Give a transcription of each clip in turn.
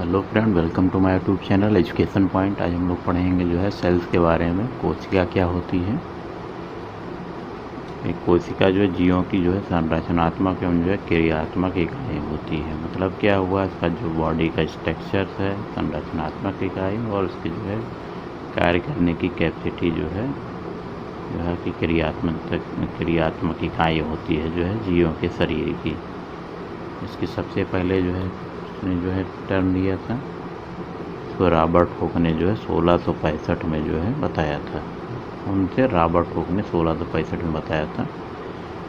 Hello friend, welcome to my YouTube channel education point. आज हम लोग पढ़ेंगे जो है सेल्स के बारे में। कोशिका क्या होती है। एक कोशिका जो है जीवों की जो है संरचनात्मक एवं जो है क्रियात्मक इकाई होती है। मतलब क्या हुआ, इसका जो बॉडी का स्ट्रक्चर है संरचनात्मक इकाई, और उसकी जो है कार्य करने की कैपेसिटी जो है कि क्रियात्मक इकाई होती है जो है जीवों के शरीर की। इसकी सबसे पहले जो है टर्म दिया था, इसको रॉबर्ट हुक ने जो है 1665 में जो है बताया था। उनसे रॉबर्ट हुक ने 1665 में बताया था।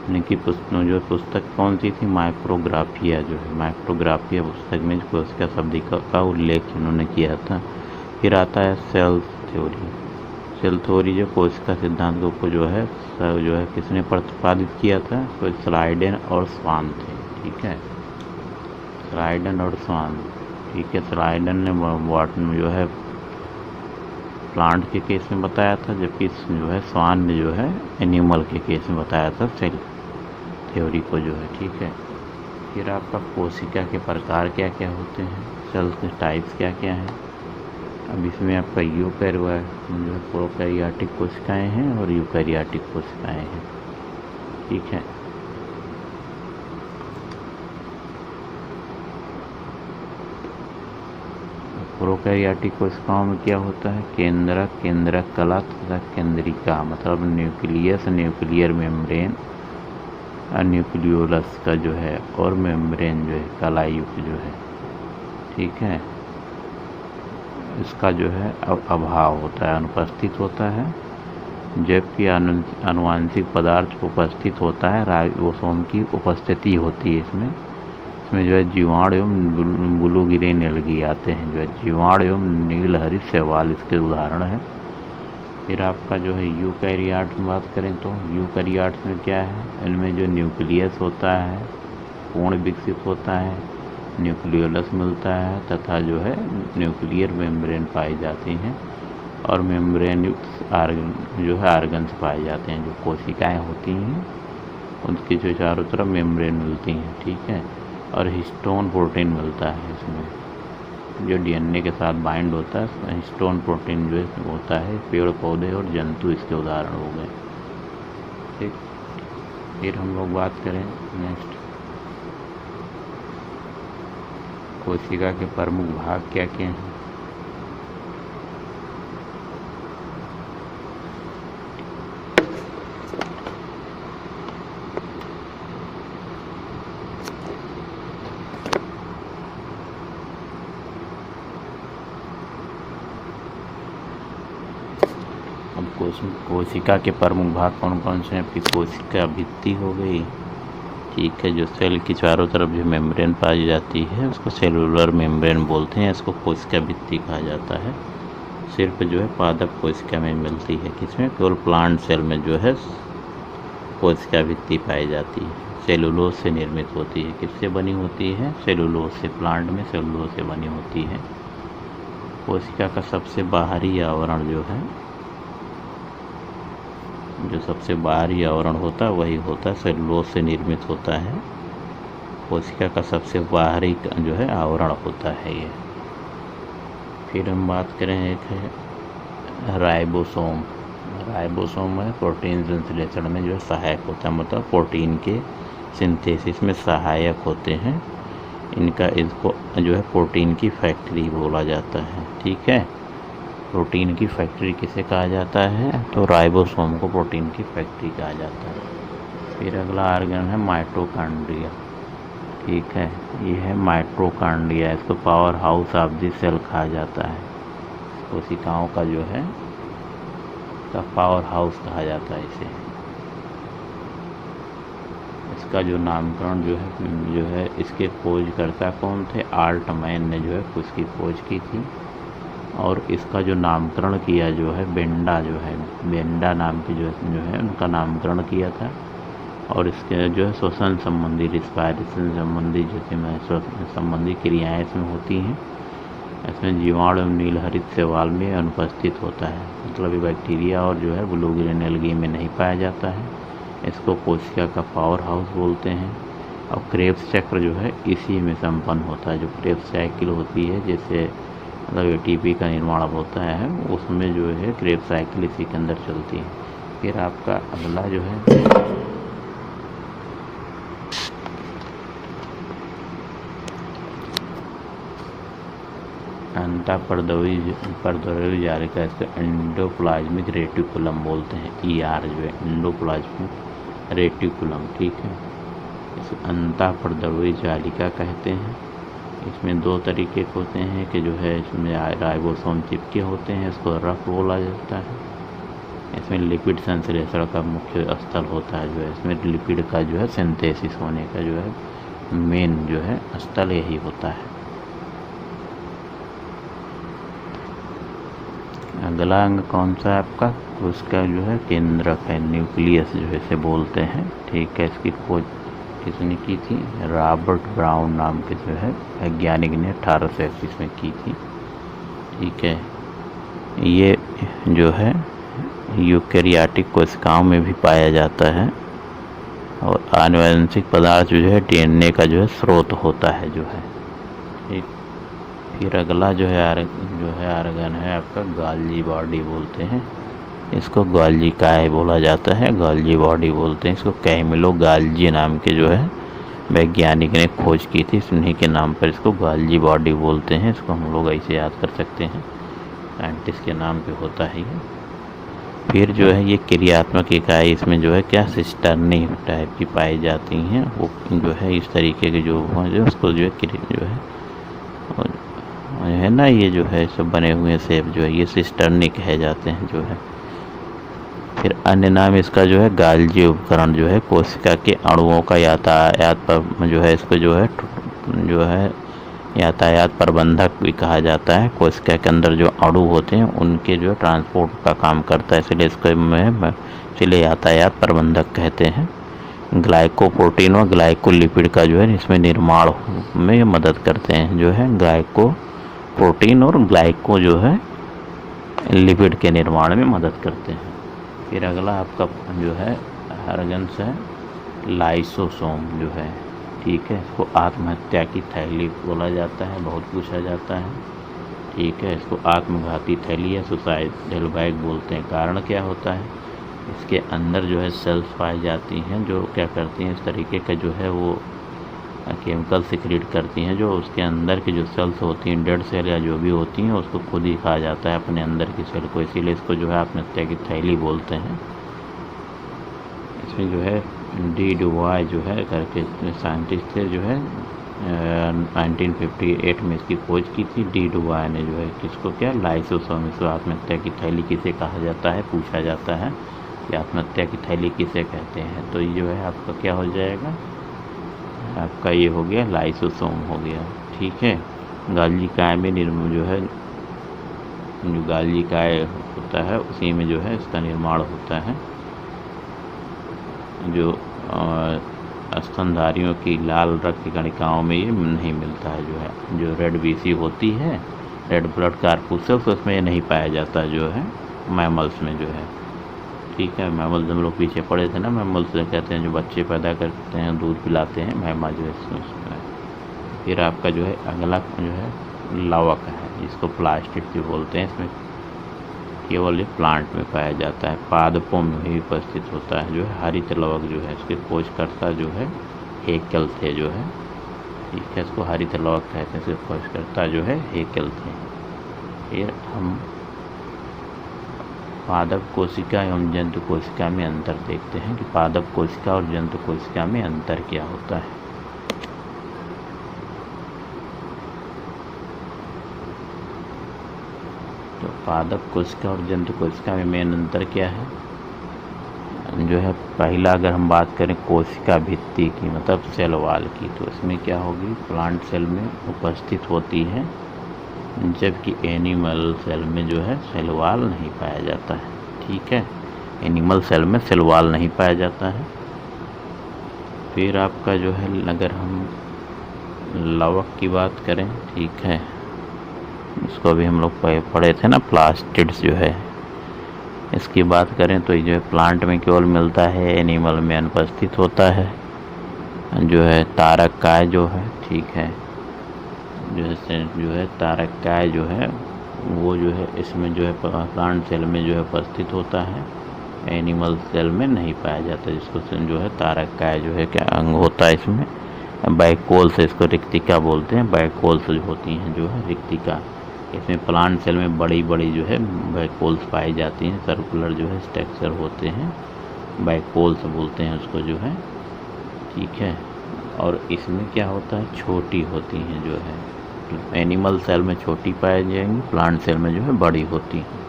इनकी पुस्तक कौन सी थी, माइक्रोग्राफिया जो है। माइक्रोग्राफिया पुस्तक में कोशिका शब्द का उल्लेख इन्होंने किया था। फिर आता है सेल थ्योरी। सेल थ्योरी जो कोशिका सिद्धांत को जो है किसने प्रतिपादित किया था, तो स्लाइडेन और स्वान थे। ठीक है, स्लाइडन और स्वान। ठीक है, स्लाइडन ने जो है प्लांट के केस में बताया था, जबकि जो है स्वान ने जो है एनिमल के केस में बताया था सेल थ्योरी को जो है। ठीक है, फिर आपका कोशिका के प्रकार क्या क्या होते हैं, सेल्स के टाइप्स क्या क्या हैं। अब इसमें आपका प्रोकैरियोटिक कोशिकाएँ हैं और यूकैरियोटिक कोशिकाएँ हैं। ठीक है, प्रोकैरियोटिक कोशिकाओं में क्या होता है, केंद्रक कला तथा केंद्रिका, मतलब न्यूक्लियस, न्यूक्लियर मेम्ब्रेन, न्यूक्लियोलस का जो है, और मेम्ब्रेन जो है कलायुक्त जो है। ठीक है, इसका जो है अभाव होता है, अनुपस्थित होता है, जबकि आनुवंशिक पदार्थ उपस्थित होता है, राइबोसोम की उपस्थिति होती है इसमें जो है जीवाणु एवं ब्लू ग्रीन एल्गी आते हैं, जो है जीवाणु एवं नील हरित शैवाल इसके उदाहरण है। फिर आपका जो है यूकैरियोट में बात करें तो यूकैरियोट में क्या है, इनमें जो न्यूक्लियस होता है पूर्ण विकसित होता है, न्यूक्लियोलस मिलता है, तथा जो है न्यूक्लियर मेम्ब्रेन पाई जाती हैं, और मेम्ब्रेन युक्त आर्गन्स पाए जाते हैं। जो कोशिकाएँ होती हैं उनकी जो चारों तरफ मेम्ब्रेन मिलती हैं। ठीक है, और हिस्टोन प्रोटीन मिलता है इसमें, जो डीएनए के साथ बाइंड होता है। हिस्टोन प्रोटीन जो होता है, पेड़ पौधे और जंतु इसके उदाहरण हो गए। ठीक, फिर हम लोग बात करें नेक्स्ट, कोशिका के प्रमुख भाग क्या क्या हैं। कोशिका के प्रमुख भाग कौन कौन से हैं। फिर कोशिका भित्ति हो गई। ठीक है, जो सेल की चारों तरफ जो मेम्ब्रेन पाई जाती है उसको सेलुलर मेम्ब्रेन बोलते हैं, इसको कोशिका भित्ति कहा जाता है। सिर्फ जो है पादप कोशिका में मिलती है, किसमें, केवल प्लांट सेल में जो है कोशिका भित्ति पाई जाती है। सेलुलोज से निर्मित होती है, किससे बनी होती है, सेलुलोज से। प्लांट में सेलुलोज से बनी होती है। कोशिका का सबसे बाहरी आवरण जो सबसे बाहरी आवरण होता है वही होता है सेलुलोज से निर्मित होता है। कोशिका का सबसे बाहरी जो है आवरण होता है ये। फिर हम बात करें, एक है राइबोसोम। राइबोसोम है प्रोटीन संश्लेषण में जो है सहायक होता है, मतलब प्रोटीन के सिंथेसिस में सहायक होते हैं। इसको जो है प्रोटीन की फैक्ट्री बोला जाता है। ठीक है, प्रोटीन की फैक्ट्री किसे कहा जाता है, तो राइबोसोम को प्रोटीन की फैक्ट्री कहा जाता है। फिर अगला ऑर्गन है माइटोकॉन्ड्रिया। ठीक है, ये है माइटोकॉन्ड्रिया, इसको power house of the cell कहा जाता है। कोशिकाओं का जो है पावर हाउस कहा जाता है इसे। इसका जो नामकरण जो है इसके खोजकर्ता कौन थे, आल्टमैन ने जो है उसकी खोज की थी, और इसका जो नामकरण किया जो है बेंडा नाम की जो है उनका नामकरण किया था। और इसके जो है श्वसन संबंधी, रिस्पायरेशन संबंधी संबंधी क्रियाएँ इसमें होती हैं। इसमें जीवाणु नील हरित शैवाल में अनुपस्थित होता है, मतलब ये बैक्टीरिया और जो है ब्लू ग्रीन एल्गी में नहीं पाया जाता है। इसको कोशिका का पावर हाउस बोलते हैं। और क्रेब्स चक्र जो है इसी में संपन्न होता है। जो क्रेब्स साइकिल होती है, जैसे मतलब एटीपी का निर्माण होता है, उसमें जो है क्रेब्स साइकिल इसी के अंदर चलती है। फिर आपका अगला जो है परदोरी जालिका, इसका एंडोप्लाज्मिक रेटिकुलम बोलते हैं। ER जो है एंडोप्लाज्मिक रेटिकुलम, ठीक है। इसे अंतःपरद्रव्यी जालिका कहते हैं। इसमें दो तरीके होते हैं कि जो है इसमें राइबोसोम चिपके होते हैं, इसको रफ बोला जाता है। इसमें लिपिड संश्लेषण का मुख्य स्थल होता है, जो है इसमें लिपिड का जो है सिंथेसिस होने का जो है मेन जो है स्थल यही होता है। अगला अंग कौन सा है आपका, उसका जो है केंद्रक है, न्यूक्लियस जो है इसे बोलते हैं, ठीक है। इसकी खोज किसने की थी, रॉबर्ट ब्राउन नाम के जो है वैज्ञानिक ने 1831 में की थी, ठीक है। ये जो है यूकेरियोटिक कोशिकाओं में भी पाया जाता है और आनुवंशिक पदार्थ जो है DNA का जो है स्रोत होता है, जो है, ठीक। फिर अगला जो है आर्गन है आपका गोल्गी बॉडी बोलते हैं। इसको गोल्गी काय बोला जाता है, गोल्गी बॉडी बोलते हैं इसको। कैमिलो गोल्गी नाम के जो है वैज्ञानिक ने खोज की थी, उन्हीं के नाम पर इसको गोल्गी बॉडी बोलते हैं। इसको हम लोग ऐसे याद कर सकते हैं, साइंटिस्ट के नाम पे होता है ये। फिर जो है ये क्रियात्मक इकाई, इसमें जो है क्या सिस्टर्नी टाइप की पाई जाती हैं, वो जो है इस तरीके के जो उसको जो है ना, ये जो है सब बने हुए सेब जो है ये सिस्टर्नी कहे जाते हैं, जो है। फिर अन्य नाम इसका जो है गोल्गी उपकरण, जो है कोशिका के अणुओं का यातायात पर जो है इसको जो है यातायात प्रबंधक भी कहा जाता है। कोशिका के अंदर जो अणु होते हैं उनके जो ट्रांसपोर्ट का काम करता है, इसलिए यातायात प्रबंधक कहते हैं। ग्लाइकोप्रोटीन और ग्लाइकोलिपिड का जो है इसमें निर्माण में मदद करते हैं, जो है ग्लाइकोप्रोटीन और ग्लाइको जो है लिपिड के निर्माण में मदद करते हैं। फिर अगला आपका जो है ऑर्गन्स है लाइसोसोम, जो है, ठीक है। इसको आत्महत्या की थैली बोला जाता है, बहुत पूछा जाता है, ठीक है। इसको आत्मघाती थैली या सुसाइडल बैग बोलते हैं। कारण क्या होता है, इसके अंदर जो है सेल्स पाई जाती हैं जो क्या करती हैं, इस तरीके का जो है वो केमिकल सिक्रेट करती हैं, जो उसके अंदर की जो सेल्स होती हैं, डेड सेल या जो भी होती हैं, उसको खुद ही खा जाता है अपने अंदर की सेल को, इसीलिए इसको जो है आत्महत्या की थैली बोलते हैं। इसमें जो है डी डुबॉय जो है करके साइंटिस्ट थे, जो है 1958 में इसकी खोज की थी डी डुबॉय ने, जो है किसको क्या लाइसोसोम, इसको आत्महत्या की थैली किसे कहा जाता है, पूछा जाता है कि आत्महत्या की थैली किसे कहते हैं। तो ये जो है आपका क्या हो जाएगा, आपका ये हो गया लाइसोसोम हो गया, ठीक है। गोल्गी काय में जो है जो गोल्गी काय होता है उसी में जो है इसका निर्माण होता है। जो स्तनधारियों की लाल रक्त कणिकाओं में ये नहीं मिलता है, जो है जो रेड BC होती है, रेड ब्लड कॉर्पुसल्स, उसमें ये नहीं पाया जाता, जो है मैमल्स में जो है, ठीक है। मैमल्स हम लोग पीछे पड़े थे ना, मैमल्स कहते हैं जो बच्चे पैदा करते हैं, दूध पिलाते हैं, मैमा जो है उसमें। फिर आपका जो है अगला जो है लवक है, जिसको प्लास्टिड बोलते हैं। इसमें केवल ये प्लांट में पाया जाता है, पादपों में भी उपस्थित होता है, जो है हरित लवक जो है इसके खोजकर्ता जो है हेकेल थे, जो है, ठीक है। इसको हरित लवक कहते हैं, इसके खोजकर्ता जो है हेकेल थे। फिर हम पादप कोशिका एवं जंतु कोशिका में अंतर देखते हैं कि पादप कोशिका और जंतु कोशिका में अंतर क्या होता है। तो पादप कोशिका और जंतु कोशिका में मेन अंतर क्या है, जो है पहला अगर हम बात करें कोशिका भित्ति की, मतलब सेल वाल की, तो इसमें क्या होगी, प्लांट सेल में उपस्थित होती है, जबकि एनिमल सेल में जो है सेल वाल नहीं पाया जाता है, ठीक है। एनिमल सेल में सेल वाल नहीं पाया जाता है। फिर आपका जो है अगर हम लवक की बात करें, ठीक है, इसको भी हम लोग पढ़े थे ना, प्लास्टिड्स जो है, इसकी बात करें तो ये जो है प्लांट में केवल मिलता है, एनिमल में अनुपस्थित होता है। जो है तारककाय जो है, ठीक है, जो है तारककाय जो है वो जो है इसमें जो है प्लांट सेल में जो है उपस्थित होता है, एनिमल सेल में नहीं पाया जाता, जिसको जो है तारककाय जो है क्या अंग होता है इसमें। बैकोल्स, इसको रिक्तिका बोलते हैं, बैकोल्स जो होती हैं जो है रिक्तिका, इसमें प्लांट सेल में बड़ी बड़ी जो है बैकोल्स पाई जाती हैं, सर्कुलर जो है स्ट्रक्चर होते हैं, बैकोल्स बोलते हैं उसको जो है, ठीक है। और इसमें क्या होता है, छोटी होती हैं जो है, एनिमल सेल में छोटी पाई जाएंगी, प्लांट सेल में जो है बड़ी होती हैं।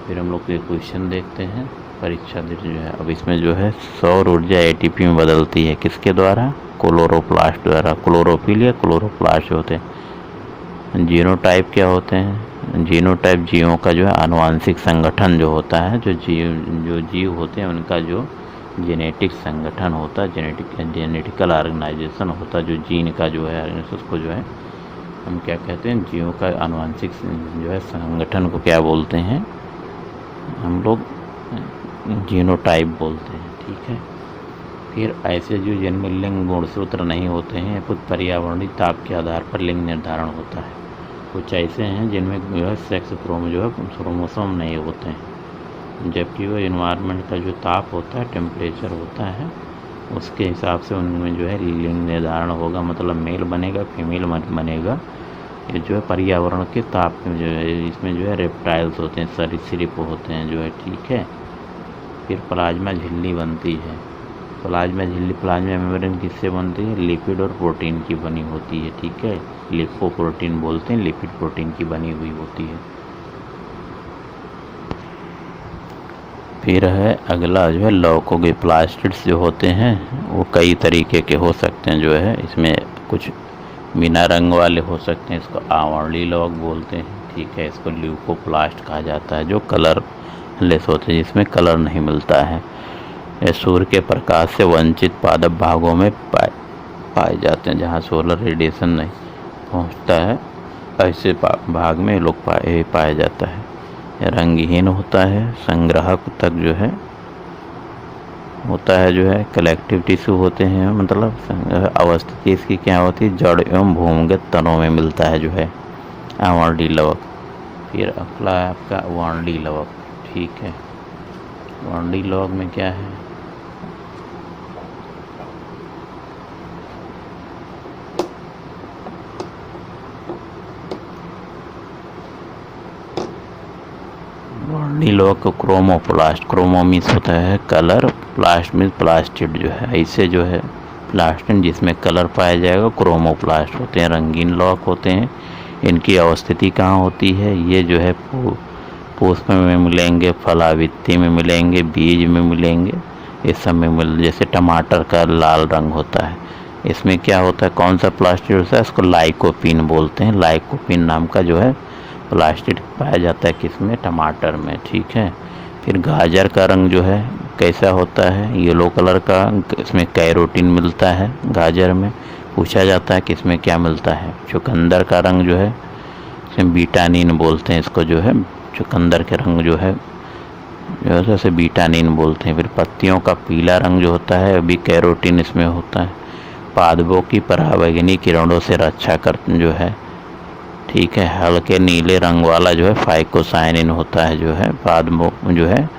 फिर हम लोग ये क्वेश्चन देखते हैं, परीक्षा जो है। अब इसमें जो है सौर ऊर्जा एटीपी में बदलती है, किसके द्वारा, क्लोरोप्लास्ट द्वारा, क्लोरोफिल या क्लोरोप्लास्ट होते हैं। जीनोटाइप क्या होते हैं, जीनोटाइप जीवों का जो है आनुवांशिक संगठन जो होता है, जो जीव होते हैं उनका जो जेनेटिक संगठन होता है, जेनेटिकल ऑर्गेनाइजेशन होता है, जो जीन का जो है उसको जो है हम क्या कहते हैं, जीवों का आनुवांशिक जो है संगठन को क्या बोलते हैं हम लोग, जीनोटाइप बोलते हैं, ठीक है। फिर ऐसे जो जिनमें लिंग गुणसूत्र नहीं होते हैं, कुछ पर्यावरणीय ताप के आधार पर लिंग निर्धारण होता है, कुछ ऐसे हैं जिनमें जो है सेक्स क्रोमोसोम नहीं होते हैं, जबकि वो इन्वायरमेंट का जो ताप होता है, टेम्परेचर होता है, उसके हिसाब से उनमें जो है लिंग निर्धारण होगा, मतलब मेल बनेगा फीमेल बनेगा। ये जो है पर्यावरण के ताप में जो है, इसमें जो है रेप्टाइल्स होते हैं, सरीसृप होते हैं जो है, ठीक है। फिर प्लाज्मा झिल्ली बनती है, प्लाज्मा मेम्ब्रेन किससे बनती है, लिपिड और प्रोटीन की बनी होती है, ठीक है, लिपोप्रोटीन बोलते हैं, लिपिड प्रोटीन की बनी हुई होती है। फिर है अगला जो है लौकोप्लास्टिड्स जो होते हैं वो कई तरीके के हो सकते हैं जो है, इसमें कुछ बिना रंग वाले हो सकते हैं, इसको आवर्ली लौक बोलते हैं, ठीक है। इसको ल्यूकोप्लास्ट कहा जाता है, जो कलरलेस होते हैं, जिसमें कलर नहीं मिलता है। ये सूर्य के प्रकाश से वंचित पादप भागों में पाए जाते हैं, जहाँ सोलर रेडिएशन नहीं पहुँचता है, ऐसे भाग में लोग पाया जाता है। रंगहीन होता है, संग्राहक तक जो है होता है जो है, कलेक्टिव टिश्यू होते हैं, मतलब अवस्थिति इसकी क्या होती है, जड़ एवं भूमिगत तनों में मिलता है जो है आवर्णी लवक। फिर अगला है आपका वर्णी लवक, ठीक है। वर्णी लवक में क्या है, वर्णी लवक क्रोमोप्लास्ट, क्रोमोमिस होता है कलर, प्लास्ट में प्लास्टिड जो है, ऐसे जो है प्लास्टिड जिसमें कलर पाया जाएगा, क्रोमोप्लास्ट होते हैं, रंगीन लौक होते हैं। इनकी अवस्थिति कहाँ होती है, ये जो है पुष्प में मिलेंगे, फलावृत्ति में मिलेंगे, बीज में मिलेंगे, इस सब में जैसे टमाटर का लाल रंग होता है, इसमें क्या होता है, कौन सा प्लास्टिड होता है, इसको लाइकोपिन बोलते हैं, लाइकोपिन नाम का जो है प्लास्टिड पाया जाता है किसमें, टमाटर में, ठीक है। फिर गाजर का रंग जो है कैसा होता है, येलो कलर का, इसमें कैरोटीन मिलता है, गाजर में पूछा जाता है कि इसमें क्या मिलता है। चुकंदर का रंग जो है इसमें बीटानिन बोलते हैं, इसको जो है चुकंदर के रंग जो है जैसे बीटानिन बोलते हैं। फिर पत्तियों का पीला रंग जो होता है अभी कैरोटीन इसमें होता है। पादपों की पराबैंगनी किरणों से रक्षा कर जो है, ठीक है, हल्के नीले रंग वाला जो है फाइकोसाइनिन होता है जो है, पादपों जो है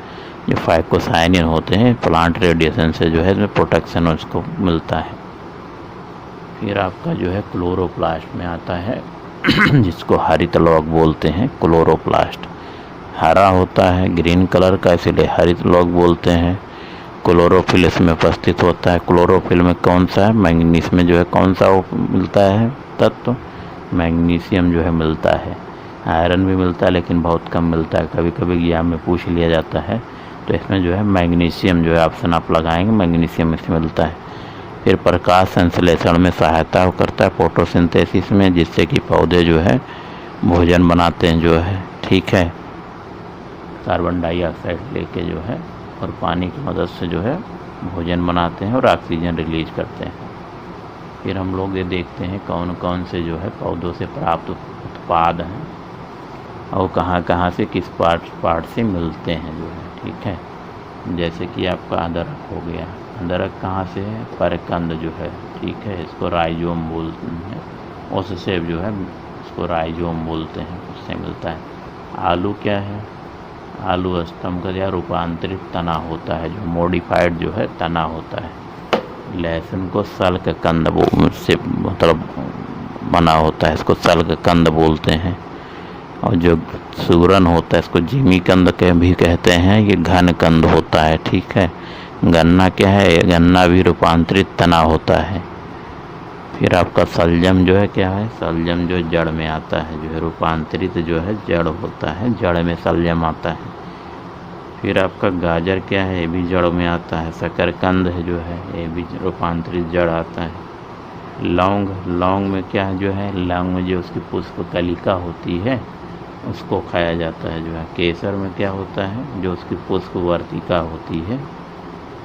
जो फाइकोसाइनिन होते हैं, प्लांट रेडिएशन से जो है प्रोटेक्शन उसको मिलता है। फिर आपका जो है क्लोरोप्लास्ट में आता है जिसको हरित लौक बोलते हैं, क्लोरोप्लास्ट हरा होता है, ग्रीन कलर का, इसलिए हरित लौक बोलते हैं। क्लोरोफिल इसमें उपस्थित होता है। क्लोरोफिल में कौन सा है, मैग्नीज में जो है कौन सा वो मिलता है तत्व, मैग्नीशियम जो है मिलता है। आयरन भी मिलता है लेकिन बहुत कम मिलता है, कभी कभी एग्जाम में पूछ लिया जाता है, तो इसमें जो है मैग्नीशियम जो है ऑप्शन आप लगाएंगे, मैग्नीशियम इसमें मिलता है। फिर प्रकाश संश्लेषण में सहायता करता है फोटोसिंथेसिस में, जिससे कि पौधे जो है भोजन बनाते हैं जो है, ठीक है, कार्बन डाइऑक्साइड लेके जो है और पानी की मदद से जो है भोजन बनाते हैं और ऑक्सीजन रिलीज करते हैं। फिर हम लोग ये देखते हैं कौन कौन से जो है पौधों से प्राप्त उत्पाद हैं और कहाँ कहाँ से किस पार्ट से मिलते हैं जो है, ठीक है। जैसे कि आपका अदरक हो गया। अदरक कहाँ से है? परकंद जो है, ठीक है, इसको राइजोम बोलते हैं, उससे जो है इसको राइजोम बोलते हैं, उससे मिलता है। आलू क्या है? आलू स्तंभ या रूपांतरित तना होता है, जो मॉडिफाइड जो है तना होता है। लहसुन को सल्क कंद से मतलब बना होता है, इसको सल्क कंद बोलते हैं। और जो सूरन होता है इसको जिमी कंद के भी कहते हैं, ये घन कंद होता है, ठीक है। गन्ना क्या है? गन्ना भी रूपांतरित तना होता है। फिर आपका सलजम जो है क्या है? सलजम जो जड़ में आता है, जो है रूपांतरित जो है जड़ होता है, जड़ में सलजम आता है। फिर आपका गाजर क्या है? ये भी जड़ में आता है। शकरकंद है जो है, ये भी रूपांतरित जड़ आता है। लौंग, लौंग में क्या है जो है? लौंग में जो उसकी पुष्प कलिका होती है उसको खाया जाता है जो है। केसर में क्या होता है? जो उसकी पुष्प वर्तिका होती है,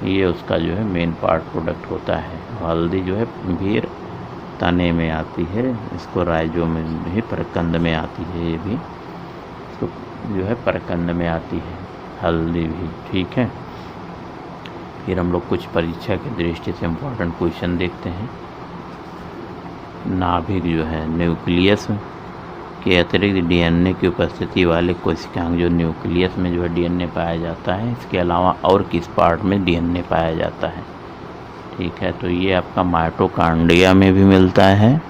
ये उसका जो है मेन पार्ट प्रोडक्ट होता है। हल्दी जो है भी तने में आती है, इसको राइजोम में भी परकंद में आती है, ये भी इसको जो है परकंद में आती है हल्दी भी, ठीक है। फिर हम लोग कुछ परीक्षा की दृष्टि से इम्पोर्टेंट क्वेश्चन देखते हैं। नाभिक जो है, न्यूक्लियस के अतिरिक्त डीएनए की उपस्थिति वाले कोशिकांग, जो न्यूक्लियस में जो है डीएनए पाया जाता है, इसके अलावा और किस पार्ट में डीएनए पाया जाता है, ठीक है। तो ये आपका माइटोकॉन्ड्रिया में भी मिलता है,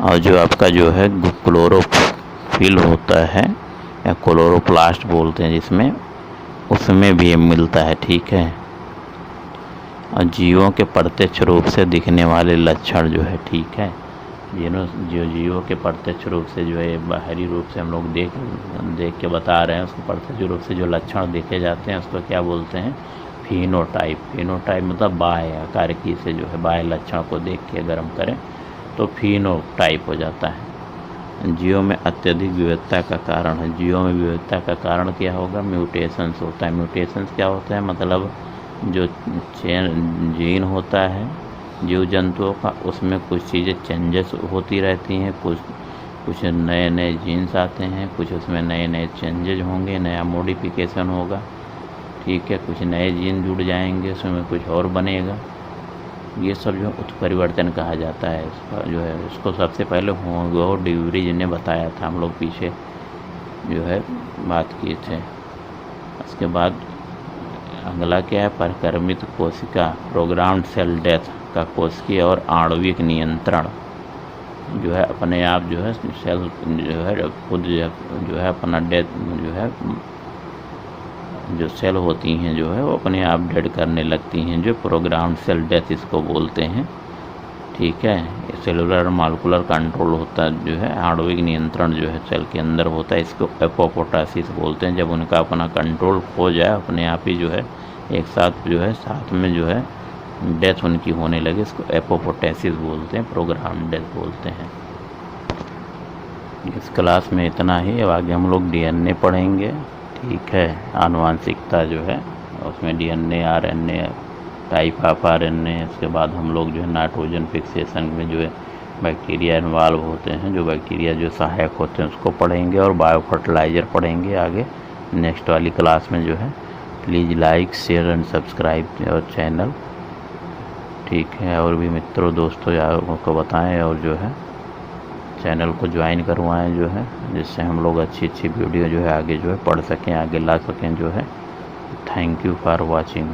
और जो आपका जो है क्लोरोफिल होता है या क्लोरोप्लास्ट बोलते हैं जिसमें, उसमें भी मिलता है, ठीक है। और जीवों के प्रत्यक्ष रूप से दिखने वाले लक्षण जो है, ठीक है, जो जीवों के प्रत्यक्ष रूप से जो है बाहरी रूप से हम लोग देख के बता रहे हैं, उसको प्रत्यक्ष रूप से जो लक्षण देखे जाते हैं उसको क्या बोलते हैं? फिनोटाइप। फिनोटाइप मतलब बाह्य आकार की से जो है बाह्य लक्षण को देख के अगर हम करें तो फिनोटाइप हो जाता है। जीवों में अत्यधिक विविधता का कारण है। जीवों में विविधता का कारण क्या होगा? म्यूटेशंस होता है। म्यूटेशंस क्या होता है? मतलब जो जीन होता है जीव जंतुओं का, उसमें कुछ चीज़ें चेंजेस होती रहती हैं, कुछ नए नए जीन्स आते हैं, कुछ उसमें नए नए चेंजेज होंगे, नया मॉडिफिकेशन होगा, ठीक है, कुछ नए जीन जुड़ जाएंगे, उसमें कुछ और बनेगा। ये सब जो उत्परिवर्तन कहा जाता है, इसका जो है इसको सबसे पहले होंगो डिवरी जी ने बताया था, हम लोग पीछे जो है बात किए थे। उसके बाद अगला क्या है? परिक्रमित कोशिका, प्रोग्राम्ड सेल डेथ का कोशिकीय और आणविक नियंत्रण जो है अपने आप जो है सेल जो है खुद जो है अपना डेथ जो है जो सेल होती हैं जो है वो अपने आप डेड करने लगती हैं, जो प्रोग्राम्ड सेल डेथ इसको बोलते हैं, ठीक है। सेलुलर मॉलिक्यूलर कंट्रोल होता है जो है, आणविक नियंत्रण जो है सेल के अंदर होता है, इसको एपोप्टोसिस बोलते हैं। जब उनका अपना कंट्रोल खो जाए, अपने आप ही जो है एक साथ जो है साथ में जो है डेथ उनकी होने लगे, इसको एपोप्टोसिस बोलते हैं, प्रोग्राम डेथ बोलते हैं। इस क्लास में इतना ही। अब आगे हम लोग डीएनए पढ़ेंगे, ठीक है। आनुवांशिकता जो है उसमें DNA, RNA, type of RNA, इसके बाद हम लोग जो है नाइट्रोजन फिक्सेशन में जो है बैक्टीरिया इन्वॉल्व होते हैं, जो बैक्टीरिया जो सहायक होते हैं उसको पढ़ेंगे, और बायो फर्टिलाइज़र पढ़ेंगे आगे नेक्स्ट वाली क्लास में जो है। Please like share and subscribe और चैनल, ठीक है। और भी मित्रों दोस्तों को बताएं, और जो है चैनल को ज्वाइन करवाएं जो है, जिससे हम लोग अच्छी अच्छी वीडियो जो है आगे जो है पढ़ सकें, आगे ला सकें जो है। Thank you for watching.